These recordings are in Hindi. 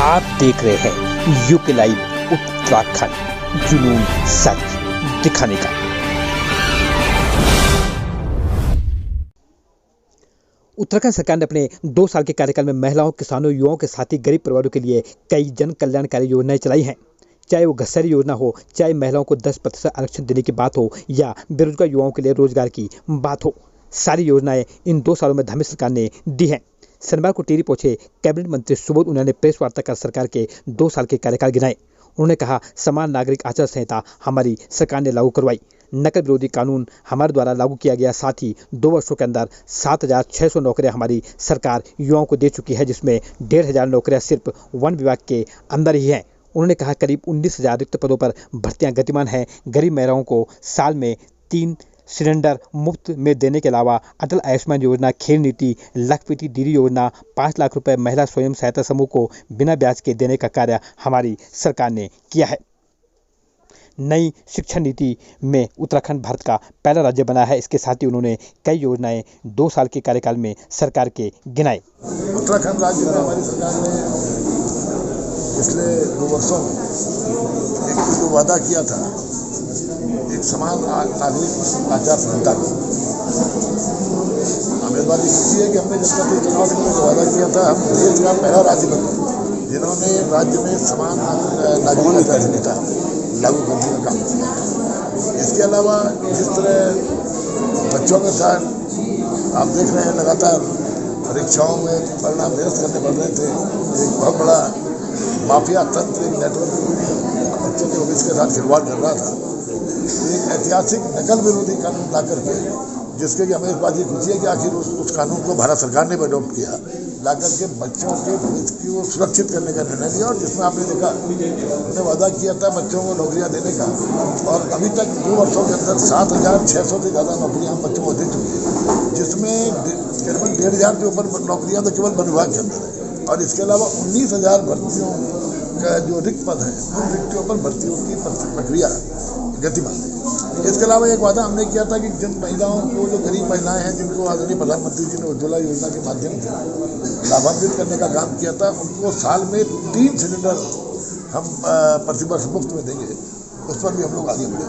आप देख रहे हैं यूके लाइव उत्तराखंड, जुनून सच दिखाने का। उत्तराखंड सरकार ने अपने 2 साल के कार्यकाल में महिलाओं, किसानों, युवाओं के साथ ही गरीब परिवारों के लिए कई जन कल्याणकारी योजनाएं चलाई हैं। चाहे वो घसेरी योजना हो, चाहे महिलाओं को 10% आरक्षण देने की बात हो, या बेरोजगार युवाओं के लिए रोजगार की बात हो, सारी योजनाएं इन 2 सालों में धर्मेंद्र सरकार ने दी हैं। शनिवार को टिहरी पहुंचे कैबिनेट मंत्री सुबोध उनियाल ने प्रेस वार्ता कर सरकार के 2 साल के कार्यकाल गिनाए। उन्होंने कहा, समान नागरिक आचार संहिता हमारी सरकार ने लागू करवाई, नकल विरोधी कानून हमारे द्वारा लागू किया गया, साथ ही 2 वर्षों के अंदर 7,600 नौकरियां हमारी सरकार युवाओं को दे चुकी है, जिसमें 1,500 नौकरियां सिर्फ वन विभाग के अंदर ही हैं। उन्होंने कहा, करीब 19,000 रिक्त पदों पर भर्तियां गतिमान हैं। गरीब महिलाओं को साल में 3 सिलेंडर मुफ्त में देने के अलावा अटल आयुष्मान योजना, खेल नीति, लखपति दीदी योजना, 5 लाख रुपए महिला स्वयं सहायता समूह को बिना ब्याज के देने का कार्य हमारी सरकार ने किया है। नई शिक्षा नीति में उत्तराखंड भारत का पहला राज्य बना है। इसके साथ ही उन्होंने कई योजनाएं 2 साल के कार्यकाल में सरकार के गिनाए। उत्तराखंड राज्य में हमारी सरकार ने पिछले 2 वर्षों में एक जो वादा किया था, एक समान नागरिक आचार संहिता की, हमें इस बात की खुशी है कि हमने जब तक चुनाव से जो वादा किया था, हम देश का पहला राज्य बने जिन्होंने राज्य में समान नागरिक आचार संहिता लागू करने का काम किया। इसके अलावा जिस तरह बच्चों के साथ आप देख रहे हैं, लगातार परीक्षाओं में परिणाम निरस्त करने पड़ रहे थे, एक बहुत बड़ा माफिया तंत्र, एक नेटवर्क बच्चों के भविष्य के साथ खिलवाड़ कर रहा था। एक ऐतिहासिक नकल विरोधी कानून ला करके, जिसके कि हमें इस बात की खुशी है कि आखिर उस कानून को भारत सरकार ने अडॉप्ट किया, ला करके बच्चों के भविष्य को सुरक्षित करने का निर्णय लिया। और जिसमें आपने देखा, हमने वादा किया था बच्चों को नौकरियां देने का, और अभी तक 2 वर्षों के अंदर 7,600 से ज़्यादा नौकरियां हम बच्चों को दे चुके हैं, जिसमें करीबन 1,500 के ऊपर नौकरियां तो केवल वन विभाग के अंदर है, और इसके अलावा 19,000 भर्तियों का जो रिक्त पद है, उन रिक्तियों पर भर्तियों की प्रक्रिया गतिमान है। इसके अलावा एक वादा हमने किया था कि जिन महिलाओं को, जो गरीब महिलाएं हैं, जिनको आदरणीय प्रधानमंत्री जी ने उज्ज्वला योजना के माध्यम से लाभान्वित करने का काम किया था, उनको साल में 3 सिलेंडर हम प्रतिवर्ष मुफ्त में देंगे। उस पर भी हम लोग आगे बढ़े।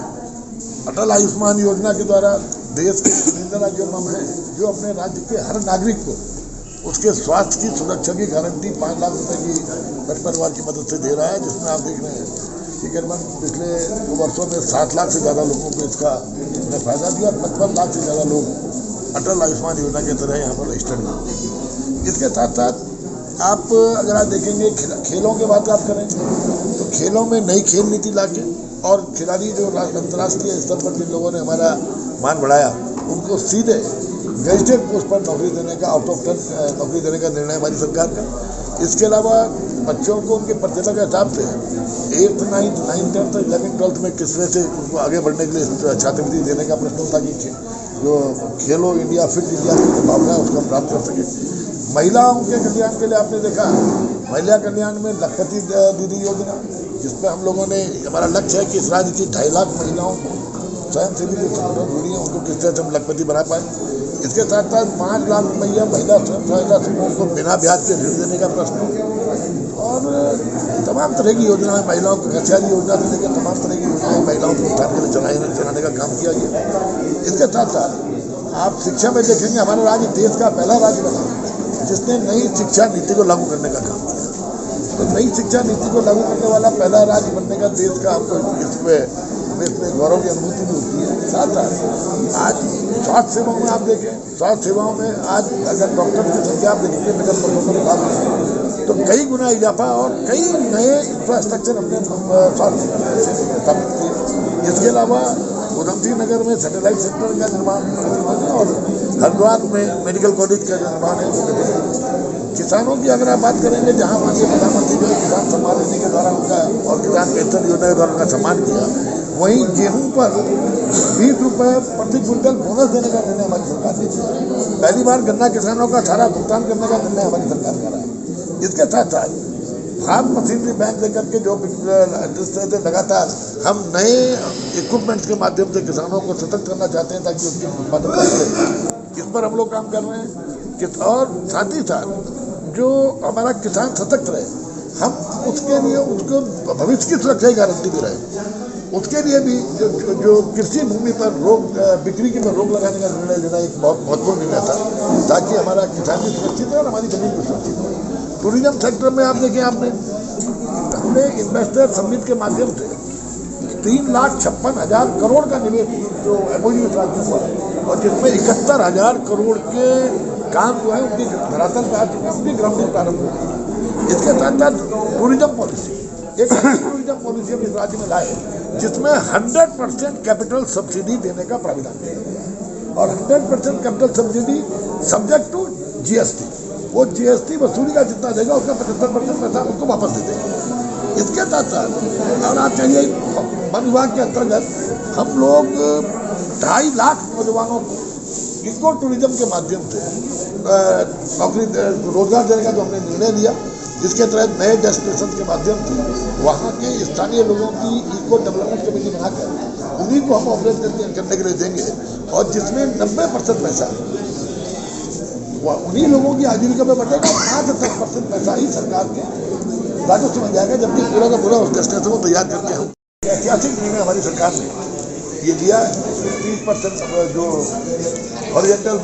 अटल आयुष्मान योजना के द्वारा देश के चुनिंदा जो मम है, जो अपने राज्य के हर नागरिक को उसके स्वास्थ्य की सुरक्षा की गारंटी 5 लाख रुपए की गरीब परिवार की मदद से दे रहा है, जिसमें आप देख रहे हैं कि करीबन पिछले 2 वर्षों में 7 लाख से ज़्यादा लोगों को इसका फायदा दिया। 55 लाख से ज़्यादा लोग अटल आयुष्मान योजना के तरह यहाँ पर रजिस्टर्ड हैं। इसके साथ साथ आप अगर आप देखेंगे, खेलों की बात आप करें तो खेलों में नई खेल नीति लाके, और खिलाड़ी जो अंतर्राष्ट्रीय स्तर पर जिन लोगों ने हमारा मान बढ़ाया, उनको सीधे गैजेटेड पोस्ट पर नौकरी देने का, आउट ऑफ टर्न नौकरी देने का निर्णय हमारी सरकार का। इसके अलावा बच्चों को उनके प्रतिभा के हिसाब से 8th, 9th, 10th, 11th, 12th में किस तरह से उनको आगे बढ़ने के लिए छात्रवृत्ति देने का प्रश्न था कि जो खेलो इंडिया, फिट इंडिया की जो भावना है उसको हम प्राप्त कर सके। महिलाओं के कल्याण के लिए आपने देखा, महिला कल्याण में लखपति दीदी योजना, जिसमें हम लोगों ने, हमारा लक्ष्य है कि इस राज्य की 2.5 लाख महिलाओं को स्वयंसेवी जो संगठन जुड़ी हैं, उनको किस तरह से हम लखपति बना पाए। इसके साथ साथ 5 लाख रुपया महिला स्वयं सहायता समूह को बिना ब्याज के ऋण देने का प्रश्न, और तमाम तरह की योजनाएं, महिलाओं को घसेरी योजना से लेकर तमाम तरह की योजनाएं महिलाओं के उत्थान के लिए चलाने का काम किया गया। इसके साथ साथ आप शिक्षा में देखेंगे, हमारा राज्य देश का पहला राज्य बना जिसने नई शिक्षा नीति को लागू करने का काम किया। तो नई शिक्षा नीति को लागू करने वाला पहला राज्य बनने का देश का हमको इसमें गौरव की अनुभूति भी होती है। साथ साथ आज स्वास्थ्य सेवाओं में आप देखें, स्वास्थ्य सेवाओं में आज अगर डॉक्टर की संख्या आप देखेंगे मेडिकल प्रोफेशनल विभाग, तो कई गुना इजाफा और कई नए इंफ्रास्ट्रक्चर हमने स्वास्थ्य स्थापित किए। इसके अलावा उधमसिंह नगर में सैटेलाइट सेंटर का निर्माण है, और हरिद्वार में मेडिकल कॉलेज का निर्माण है। किसानों की अगर आप बात करेंगे, जहाँ माननीय प्रधानमंत्री जी ने किसान सम्मान निधि के द्वारा उनका, और किसान पेंशन योजना के द्वारा उनका सम्मान किया, वहीं गेहूं पर 20 रुपये प्रति क्विंटल बोनस देने का निर्णय हमारी सरकार ने किया। पहली बार गन्ना किसानों का सारा भुगतान करने का निर्णय हमारी सरकार कर रहा है। इसके साथ साथ फार्म मशीनरी बैंक लेकर के जो जिस तरह से लगातार हम नए इक्विपमेंट्स के माध्यम से किसानों को सशक्त करना चाहते हैं, ताकि उनकी उत्पादन बढ़े, इस पर हम लोग काम कर रहे हैं। और साथ ही साथ जो हमारा किसान सशक्त रहे, हम उसके लिए उसको भविष्य की सुरक्षा की गारंटी दे रहे हैं। उसके लिए भी जो कृषि भूमि पर बिक्री की पर रोक लगाने का निर्णय लेना एक बहुत महत्वपूर्ण निर्णय था, ताकि हमारा किसान भी सुरक्षित है और हमारी जमीन भी सुरक्षित हो। टूरिज्म सेक्टर में आप देखिए, हमने इन्वेस्टर समिट के माध्यम से 3,56,000 करोड़ का निवेश जो एमओयू राज्यों हुआ, और जिसमें 71,000 करोड़ के काम जो है उनकी धरातल पे आ चुके हैं, उनकी ग्राउंडिंग प्रारंभ हो गई। इसके साथ साथ टूरिज्म पॉलिसी, एक टूरिज्म पॉलिसी हम इस राज्य में लाए जिसमें 100% कैपिटल सब्सिडी देने का प्राविधान है, और 100% capital subsidy subject to GST. वो जीएसटी वसूली का जितना देगा उसका 75% पैसा उसको वापस दे देगा। इसके साथ साथ और आप चाहिए वन विभाग के अंतर्गत हम लोग 2.5 लाख नौजवानों को इको टूरिज्म के माध्यम से नौकरी रोजगार देने का जो हमने निर्णय लिया, जिसके तहत नए डेस्टिनेशन के माध्यम से वहाँ के स्थानीय लोगों की इको डेवलपमेंट कमेटी बनाकर उन्हीं को हम ऑपरेट करने के लिए देंगे, और जिसमें 90% पैसा उन्हीं लोगों की आजीविका में बटेगा, 5-10% पैसा ही सरकार के राजस्व में जाएगा, जबकि पूरा का पूरा उस डेस्टिनेशन को तैयार करके हम ऐतिहासिक निर्णय हमारी सरकार ने ये लिया। 30% जो हॉरिजॉन्टल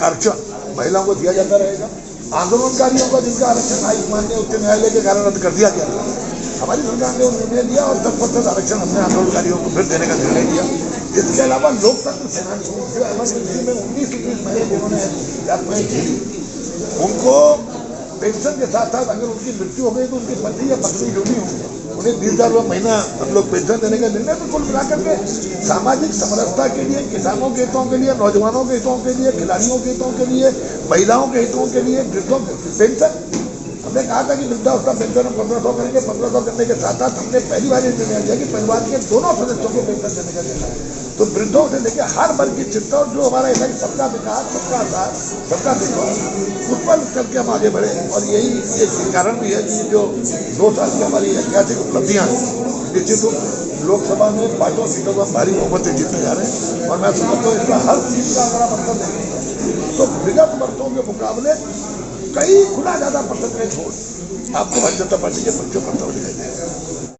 आरक्षण महिलाओं को दिया जाता रहेगा। आंदोलनकारियों का जिनका आरक्षण माननीय उच्च न्यायालय के कारण रद्द कर दिया गया, हमारी सरकार ने निर्णय लिया, और 10% आरक्षण हमने आंदोलनकारियों को फिर देने का निर्णय लिया। इसके अलावा लोकतंत्र सेनानी जो इमरजेंसी में 19 महीने जिन्होंने यात्राएं झेली, उनको पेंशन के साथ साथ अगर उनकी मृत्यु हो गई तो उनकी पति या पत्नी जो भी होंगे उन्हें 20,000 रुपये महीना हम लोग पेंशन देने का निर्णय। तो कुल मिलाकर के सामाजिक समरसता के लिए, किसानों के हितों के लिए, नौजवानों के हितों के लिए, खिलाड़ियों के हितों के लिए, महिलाओं के हितों के लिए, वृद्धों के पेंशन, हमने कहा था कि वृद्धावस्था पेंशन हम 1500 करेंगे। 1500 करने के साथ साथ हमने पहली बार ये निर्णय लिया कि परिवार के दोनों सदस्यों को पेंशन देने का निर्णय। तो वृद्धों से लेकर हर वर्ग की चिंता, और जो हमारा इलाका सबका विकास, सबका आधार, सबका विकास, उस पर चल के हम आगे बढ़े। और यही एक कारण भी है कि जो 2 साल की हमारी ऐतिहासिक उपलब्धियाँ हैं, निश्चित रूप लोकसभा में 5 सीटों पर भारी बहुमत से जीतने जा रहे हैं, और मैं समझता हूँ इसका हर सीट का अगर आप अंतर देखें तो विगत वर्षों के मुकाबले कई गुना ज़्यादा परसेंटेज वोट आपको भारतीय जनता पार्टी के पक्षों पर दिखाई देगा।